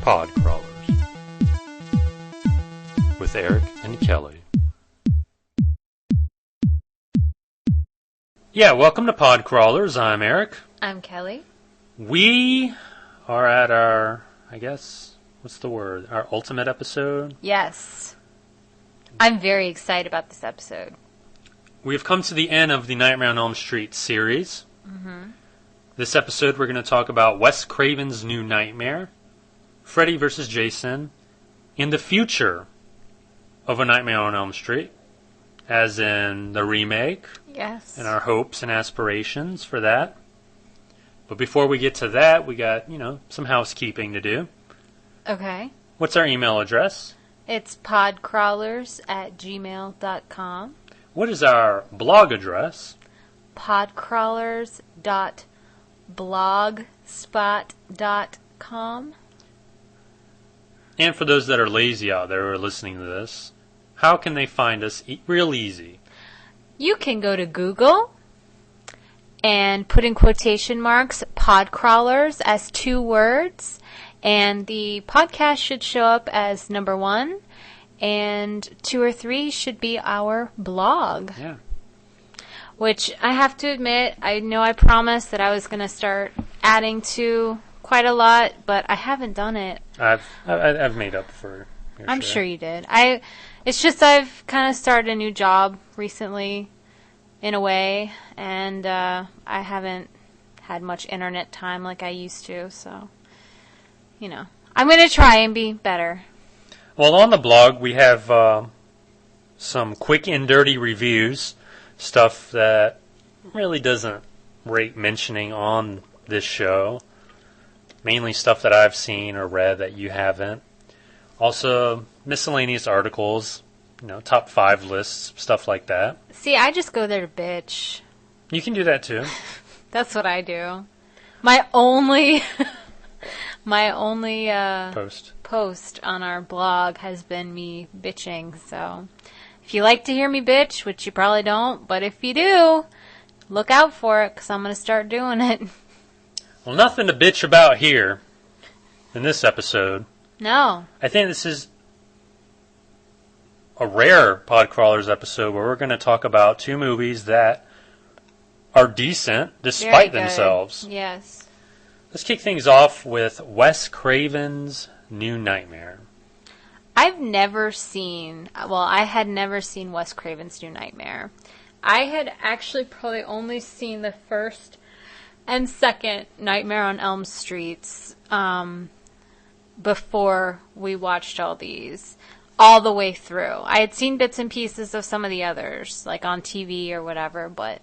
Pod Crawlers with Eric and Kelly. Yeah, welcome to Pod Crawlers. I'm Eric. I'm Kelly. We are at our, what's the word? Our ultimate episode? Yes. I'm very excited about this episode. We have come to the end of the Nightmare on Elm Street series. Mm-hmm. This episode we're going to talk about Wes Craven's New Nightmare, Freddy vs. Jason, and the future of A Nightmare on Elm Street, as in the remake. Yes. And our hopes and aspirations for that. But before we get to that, we got, some housekeeping to do. Okay. What's our email address? It's podcrawlers@gmail.com. What is our blog address? podcrawlers.blogspot.com. And for those that are lazy out there who are listening to this, how can they find us real easy? You can go to Google and put in quotation marks Podcrawlers as 2 words, and the podcast should show up as number 1, and 2 or 3 should be our blog. Yeah. Which I have to admit, I know I promised that I was going to start adding to quite a lot, but I haven't done it. I've made up for your I'm sure you did. It's just I've kind of started a new job recently, in a way, and I haven't had much internet time like I used to, so, I'm going to try and be better. Well, on the blog, we have some quick and dirty reviews, stuff that really doesn't rate mentioning on this show. Mainly stuff that I've seen or read that you haven't. Also, miscellaneous articles, top 5 lists, stuff like that. See, I just go there to bitch. You can do that too. That's what I do. My only post on our blog has been me bitching. So, if you like to hear me bitch, which you probably don't, but if you do, look out for it because I'm going to start doing it. Well, nothing to bitch about here in this episode. No. I think this is a rare Podcrawlers episode where we're going to talk about 2 movies that are decent despite themselves. Yes. Let's kick things off with Wes Craven's New Nightmare. I had never seen Wes Craven's New Nightmare. I had actually probably only seen the first and second Nightmare on Elm Streets before we watched all these, all the way through. I had seen bits and pieces of some of the others, like on TV or whatever, but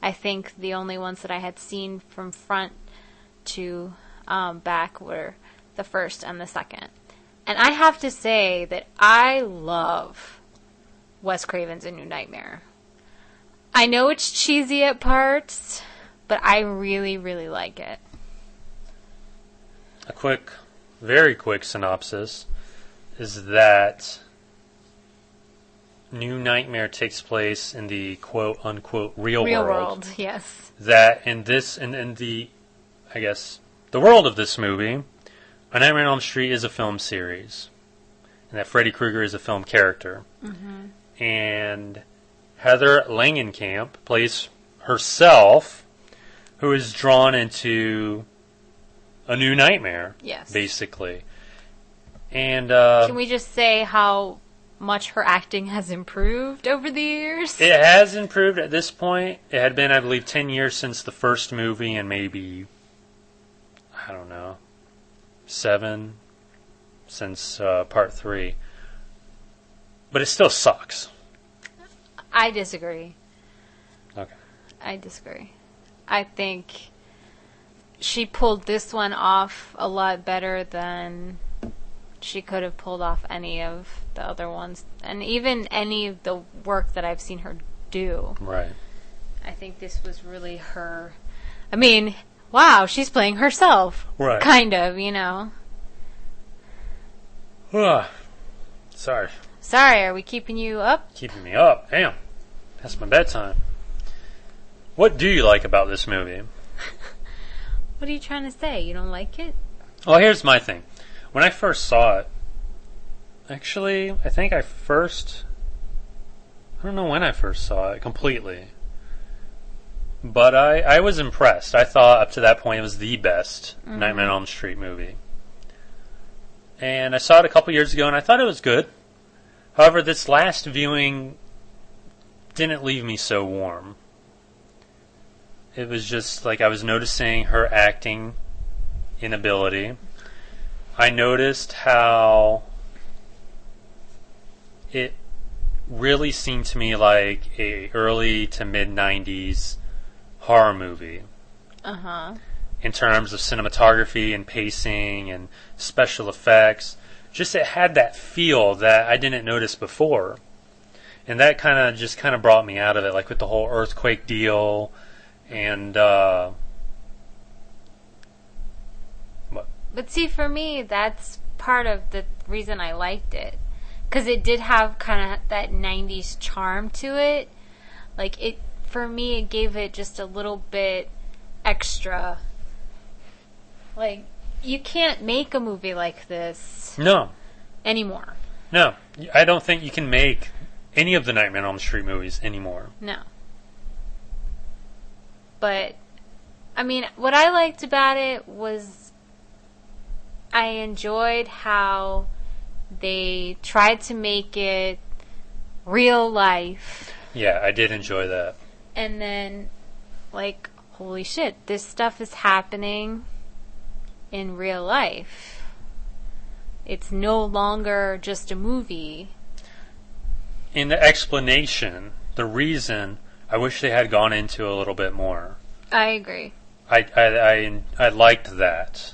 I think the only ones that I had seen from front to back were the first and the second. And I have to say that I love Wes Craven's A New Nightmare. I know it's cheesy at parts, but I really, really like it. A very quick synopsis is that New Nightmare takes place in the quote-unquote real world. Yes. That in the world of this movie, A Nightmare on Elm Street is a film series. And that Freddy Krueger is a film character. Mm-hmm. And Heather Langenkamp plays herself, who is drawn into a new nightmare, yes, basically. And can we just say how much her acting has improved over the years? It has improved at this point. It had been, I believe, 10 years since the first movie, and maybe, 7 since part 3. But it still sucks. I disagree. Okay. I disagree. I think she pulled this one off a lot better than she could have pulled off any of the other ones. And even any of the work that I've seen her do. Right. I think this was really her. I mean, wow, she's playing herself. Right. Kind of, Sorry. Sorry, are we keeping you up? Keeping me up. Damn. That's my bedtime. What do you like about this movie? What are you trying to say? You don't like it? Well, here's my thing. When I first saw it, actually, I think I don't know when I first saw it completely. But I was impressed. I thought up to that point it was the best Nightmare on Elm Street movie. And I saw it a couple years ago, and I thought it was good. However, this last viewing didn't leave me so warm. It was just like I was noticing her acting inability. I noticed how it really seemed to me like a early to mid-90s horror movie. In terms of cinematography and pacing and special effects. Just it had that feel that I didn't notice before. And that kind of brought me out of it, like with the whole earthquake deal and But see, for me, that's part of the reason I liked it. Because it did have kind of that 90s charm to it. Like, for me, it gave it just a little bit extra. Like, you can't make a movie like this. No. Anymore. No. I don't think you can make any of the Nightmare on Elm Street movies anymore. No. But, I mean, what I liked about it was I enjoyed how they tried to make it real life. Yeah, I did enjoy that. And then, like, holy shit, this stuff is happening in real life. It's no longer just a movie. In the explanation, the reason, I wish they had gone into a little bit more. I agree. I liked that.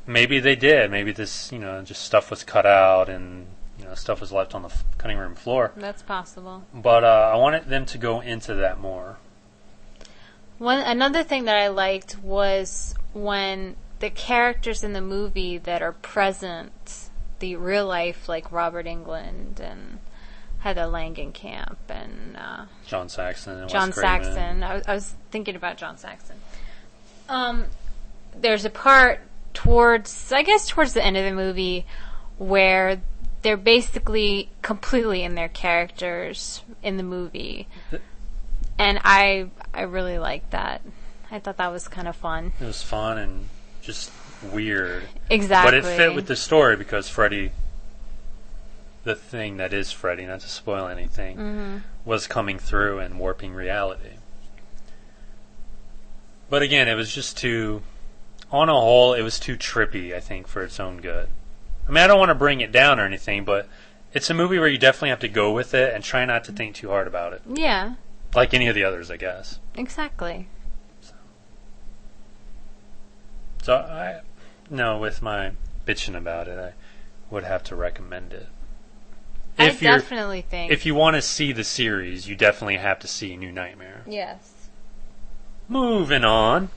Maybe they did. Maybe this, just stuff was cut out and stuff was left on the cutting room floor. That's possible. But I wanted them to go into that more. Another thing that I liked was when the characters in the movie that are present, the real life, like Robert Englund and Heather Langenkamp and John Saxon and John Wes Craven. Saxon. I was thinking about John Saxon. There's a part towards the end of the movie where they're basically completely in their characters in the movie. And I really liked that. I thought that was kind of fun. It was fun and just weird. Exactly. But it fit with the story because Freddy, the thing that is Freddy, not to spoil anything, was coming through and warping reality. But again, it was just on a whole, it was too trippy, I think, for its own good. I mean, I don't want to bring it down or anything, but it's a movie where you definitely have to go with it and try not to think too hard about it. Yeah. Like any of the others, I guess. Exactly. So with my bitching about it, I would have to recommend it. I definitely think. If you want to see the series, you definitely have to see New Nightmare. Yes. Moving on.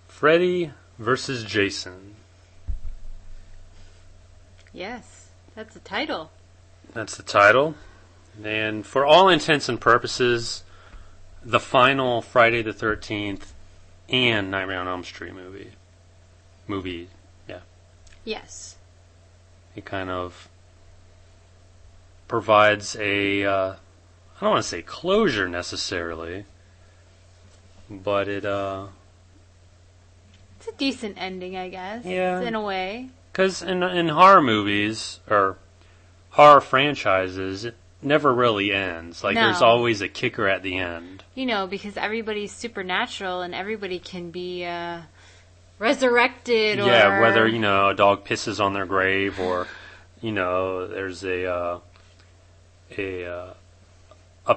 Freddy versus Jason. Yes, that's the title. That's the title. And for all intents and purposes, the final Friday the 13th and Nightmare on Elm Street movie, yeah. Yes. It kind of provides I don't want to say closure necessarily, but it's a decent ending, I guess. Yeah. In a way. Because in horror movies, or horror franchises, it never really ends. Like, there's always a kicker at the end. Because everybody's supernatural and everybody can be resurrected. Yeah, whether, a dog pisses on their grave or, there's a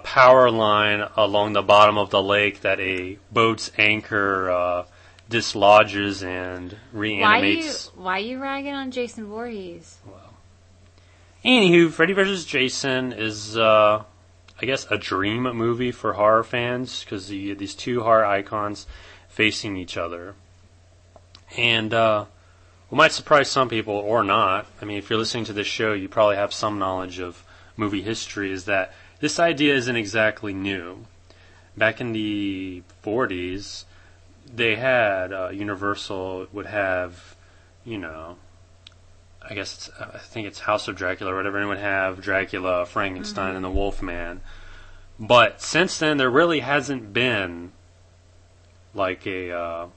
power line along the bottom of the lake that a boat's anchor dislodges and reanimates. Why are you ragging on Jason Voorhees? Well, anywho, Freddy vs. Jason is, I guess, a dream movie for horror fans because these two horror icons facing each other. And what might surprise some people or not, I mean, if you're listening to this show, you probably have some knowledge of movie history, is that this idea isn't exactly new. Back in the 40s, they had Universal would have, you know, I think it's House of Dracula or whatever, and it would have Dracula, Frankenstein, and the Wolfman. But since then, there really hasn't been like a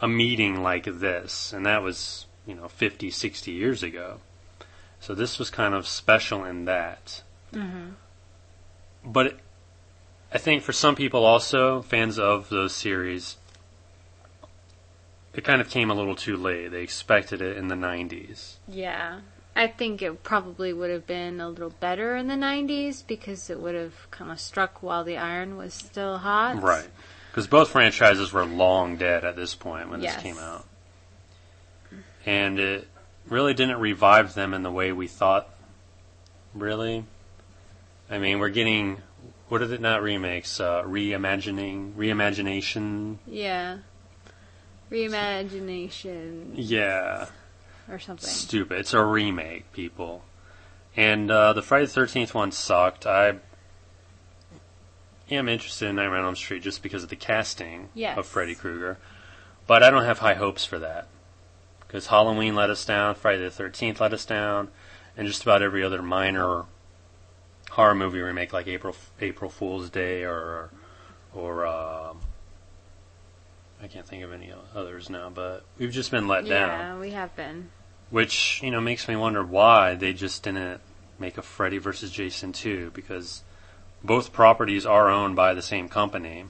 meeting like this, and that was 50, 60 years ago. So this was kind of special in that. But I think for some people also, fans of those series, it kind of came a little too late. They expected it in the 90s. Yeah. I think it probably would have been a little better in the 90s because it would have kind of struck while the iron was still hot. Right. Because both franchises were long dead at this point when this came out. And it really didn't revive them in the way we thought, really. I mean, we're getting, what are it not remakes? Reimagination? Yeah. Reimagination. Yeah. Or something. Stupid. It's a remake, people. And the Friday the 13th one sucked. I am interested in Nightmare on Elm Street just because of the casting of Freddy Krueger. But I don't have high hopes for that. Because Halloween let us down, Friday the 13th let us down, and just about every other minor horror movie remake like April Fool's Day or I can't think of any others now, but we've just been let down. Yeah, we have been. Which, makes me wonder why they just didn't make a Freddy vs. Jason 2, because both properties are owned by the same company.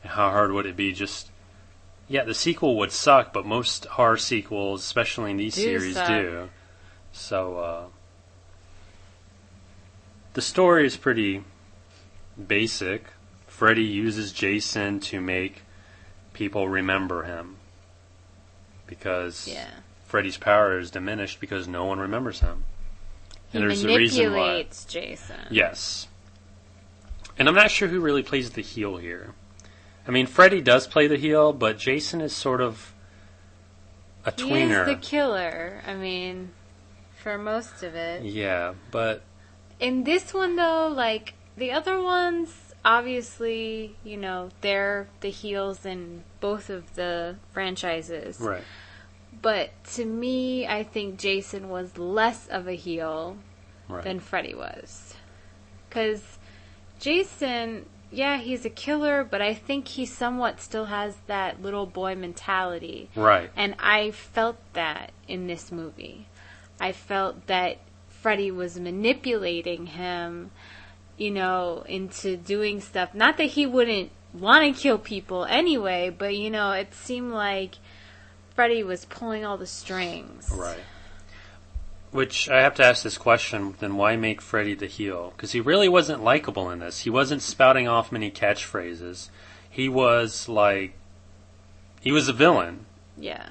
How hard would it be just... Yeah, the sequel would suck, but most horror sequels, especially in these series, do. So, the story is pretty basic. Freddy uses Jason to make people remember him. Because Freddy's power is diminished because no one remembers him. And there's manipulates Jason. Yes. And I'm not sure who really plays the heel here. I mean, Freddy does play the heel, but Jason is sort of a tweener. He is the killer, I mean, for most of it. Yeah, but... In this one, though, like, the other ones, obviously, they're the heels in both of the franchises. Right. But to me, I think Jason was less of a heel than Freddy was. Because Jason... Yeah, he's a killer, but I think he somewhat still has that little boy mentality. Right. And I felt that in this movie. I felt that Freddy was manipulating him, into doing stuff. Not that he wouldn't want to kill people anyway, but, it seemed like Freddy was pulling all the strings. Right. Which, I have to ask this question, then why make Freddy the heel? Because he really wasn't likable in this. He wasn't spouting off many catchphrases. He was he was a villain. Yeah.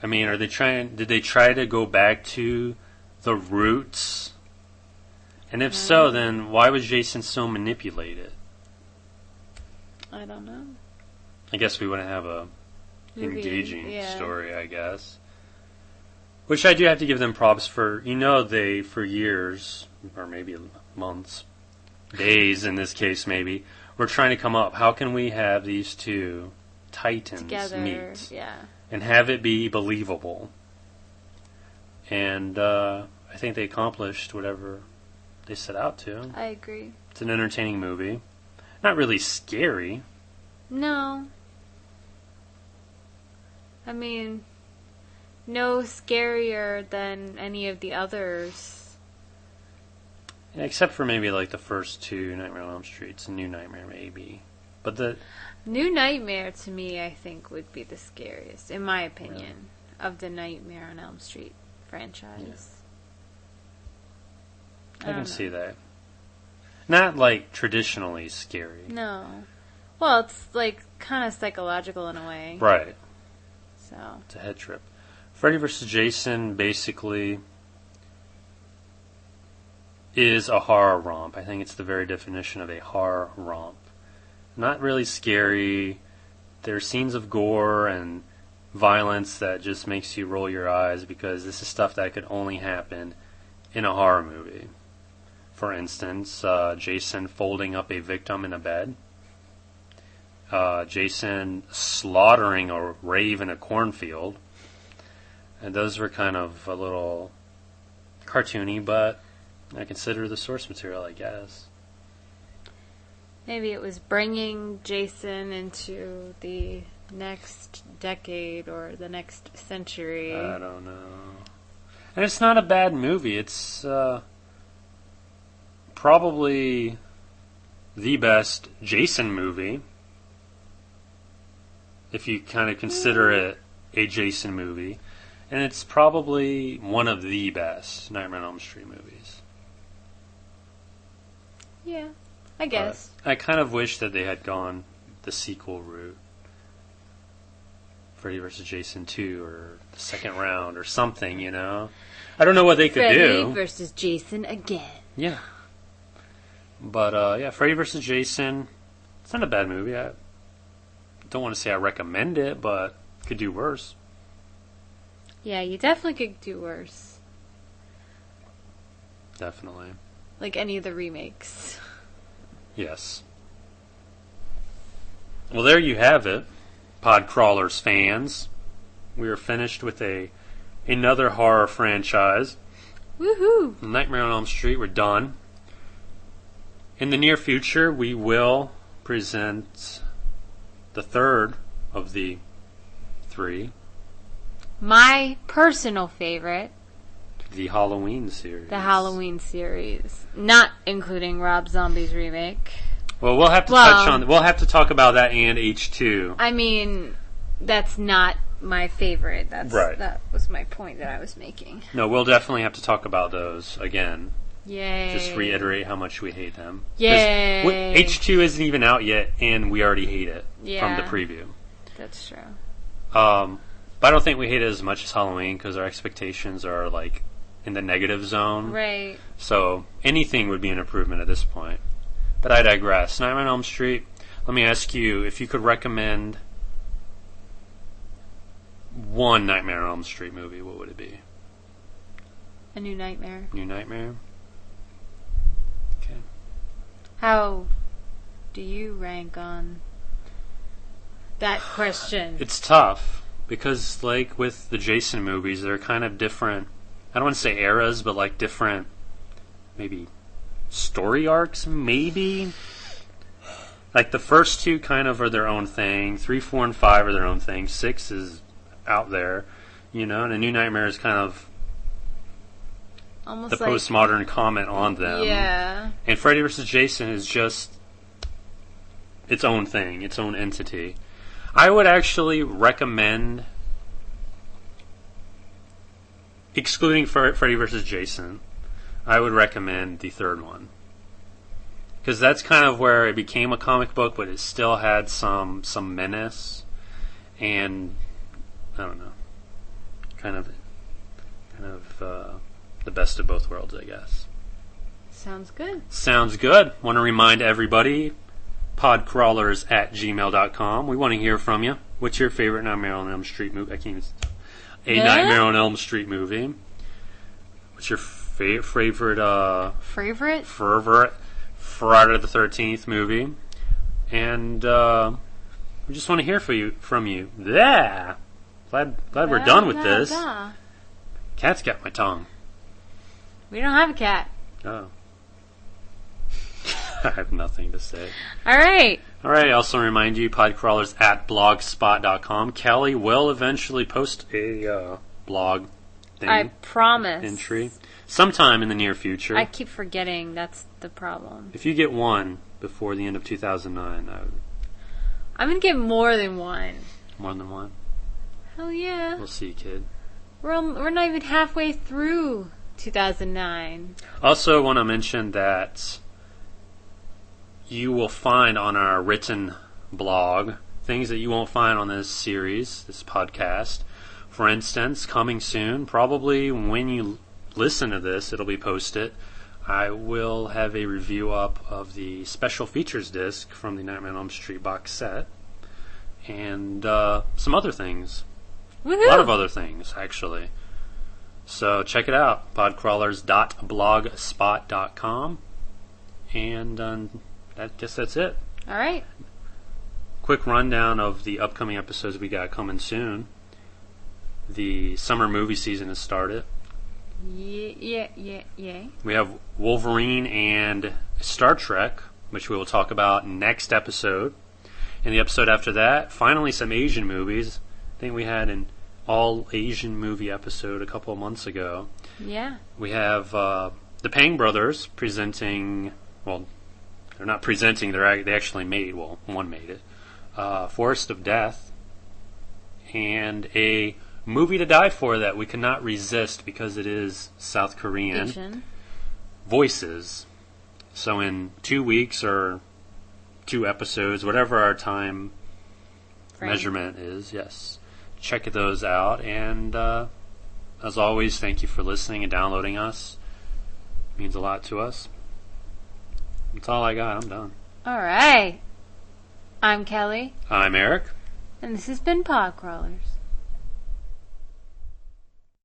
I mean, did they try to go back to the roots? And if so, then why was Jason so manipulated? I don't know. I guess we wouldn't have a engaging story, I guess. Which I do have to give them props for. They, for years, or maybe months, days in this case maybe, were trying to come up. How can we have these two titans meet? Yeah. And have it be believable? And I think they accomplished whatever they set out to. I agree. It's an entertaining movie. Not really scary. No. I mean... No scarier than any of the others. Yeah, except for maybe the first two Nightmare on Elm Streets, New Nightmare maybe. But the New Nightmare to me, I think, would be the scariest, in my opinion, of the Nightmare on Elm Street franchise. Yeah. I can see that. Not traditionally scary. No. Well, it's kind of psychological in a way. Right. So it's a head trip. Freddy vs. Jason basically is a horror romp. I think it's the very definition of a horror romp. Not really scary. There's scenes of gore and violence that just makes you roll your eyes because this is stuff that could only happen in a horror movie. For instance, Jason folding up a victim in a bed. Jason slaughtering a rave in a cornfield. And those were kind of a little cartoony, but I consider the source material, I guess. Maybe it was bringing Jason into the next decade or the next century. I don't know. And it's not a bad movie. It's probably the best Jason movie, if you kind of consider it a Jason movie. And it's probably one of the best Nightmare on Elm Street movies. Yeah, I guess. I kind of wish that they had gone the sequel route. Freddy vs. Jason 2 or the second round or something, you know? I don't know what they could do. Freddy vs. Jason again. Yeah. But, yeah, Freddy vs. Jason, it's not a bad movie. I don't want to say I recommend it, but could do worse. Yeah, you definitely could do worse. Definitely. Like any of the remakes. Yes. Well, there you have it, Podcrawlers fans. We are finished with another horror franchise. Woohoo! Nightmare on Elm Street, we're done. In the near future, we will present the third of the three. My personal favorite. The Halloween series. The Halloween series. Not including Rob Zombie's remake. Well, we'll have to touch on... We'll have to talk about that and H2. I mean, that's not my favorite. Right. That was my point that I was making. No, we'll definitely have to talk about those again. Yay. Just reiterate how much we hate them. Yay. H2 isn't even out yet, and we already hate it from the preview. That's true. But I don't think we hate it as much as Halloween because our expectations are like in the negative zone. Right. So anything would be an improvement at this point. But I digress. Nightmare on Elm Street, let me ask you if you could recommend one Nightmare on Elm Street movie, what would it be? A New Nightmare. New Nightmare? Okay. How do you rank on that question? It's tough. Because, like, with the Jason movies, they're kind of different, I don't want to say eras, but, like, different, maybe, story arcs, maybe? Like, the first two kind of are their own thing. 3, 4, and 5 are their own thing. 6 is out there, you know? And A New Nightmare is kind of almost the like postmodern comment on them. Yeah. And Freddy vs. Jason is just its own thing, its own entity. I would actually recommend, excluding Freddy vs. Jason, I would recommend the third one. Because that's kind of where it became a comic book, but it still had some menace, and, I don't know, kind of the best of both worlds, I guess. Sounds good. Sounds good. Want to remind everybody, podcrawlers@gmail.com. We want to hear from you. What's your favorite Nightmare on Elm Street movie? I can't even... Nightmare on Elm Street movie. What's your favorite Favorite Friday the 13th movie? And we just want to hear from you. Yeah. Glad we're done with this. Cat's got my tongue. We don't have a cat. Oh. I have nothing to say. All right. I also remind you, podcrawlers@blogspot.com. Kelly will eventually post a blog thing. I promise. Entry. Sometime in the near future. I keep forgetting. That's the problem. If you get one before the end of 2009, I'm going to get more than one. More than one? Hell yeah. We'll see, kid. We're not even halfway through 2009. Also want to mention that you will find on our written blog things that you won't find on this series, this podcast. For instance, coming soon, probably when you listen to this, it'll be posted. I will have a review up of the special features disc from the Nightmare on Elm Street box set. And some other things. Woohoo! A lot of other things, actually. So check it out, podcrawlers.blogspot.com. And I guess that's it. All right. quick rundown of the upcoming episodes we got coming soon. The summer movie season has started. Yeah. We have Wolverine and Star Trek, which we will talk about next episode. In the episode after that, finally some Asian movies. I think we had an all-Asian movie episode a couple of months ago. Yeah. We have the Pang brothers presenting, well, they're not presenting, they actually made, well, one made it, Forest of Death, and a movie to die for that we cannot resist because it is South Korean. Asian. Voices. So in 2 weeks or 2 episodes, whatever our time measurement is, yes, check those out. And as always, thank you for listening and downloading us. It means a lot to us. That's all I got. I'm done. All right. I'm Kelly. I'm Eric. And this has been Pod Crawlers.